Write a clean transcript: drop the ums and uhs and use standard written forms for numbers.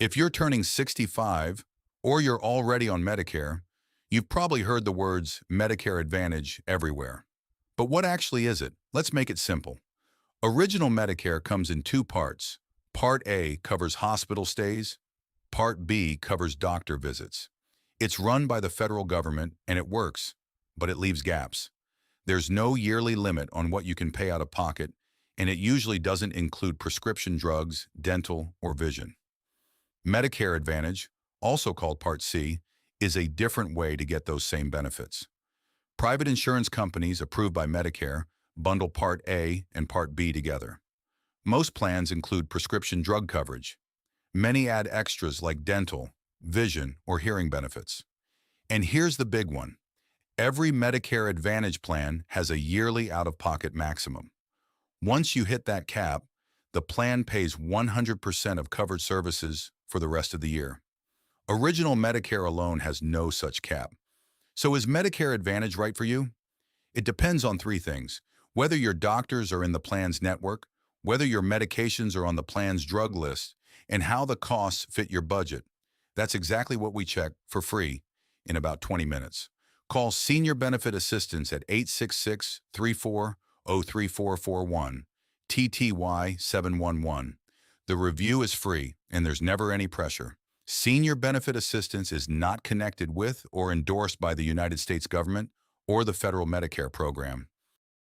If you're turning 65 or you're already on Medicare, you've probably heard the words Medicare Advantage everywhere. But what actually is it? Let's make it simple. Original Medicare comes in two parts. Part A covers hospital stays. Part B covers doctor visits. It's run by the federal government and it works, but it leaves gaps. There's no yearly limit on what you can pay out of pocket, and it usually doesn't include prescription drugs, dental, or vision. Medicare Advantage, also called Part C, is a different way to get those same benefits. Private insurance companies approved by Medicare bundle Part A and Part B together. Most plans include prescription drug coverage. Many add extras like dental, vision, or hearing benefits. And here's the big one. Every Medicare Advantage plan has a yearly out-of-pocket maximum. Once you hit that cap, the plan pays 100% of covered services for the rest of the year. Original Medicare alone has no such cap. So is Medicare Advantage right for you? It depends on three things: whether your doctors are in the plan's network, whether your medications are on the plan's drug list, and how the costs fit your budget. That's exactly what we check for free in about 20 minutes. Call Senior Benefit Assistance at 866-34-03441, TTY 711. The review is free, and there's never any pressure. Senior Benefit Assistance is not connected with or endorsed by the United States government or the federal Medicare program.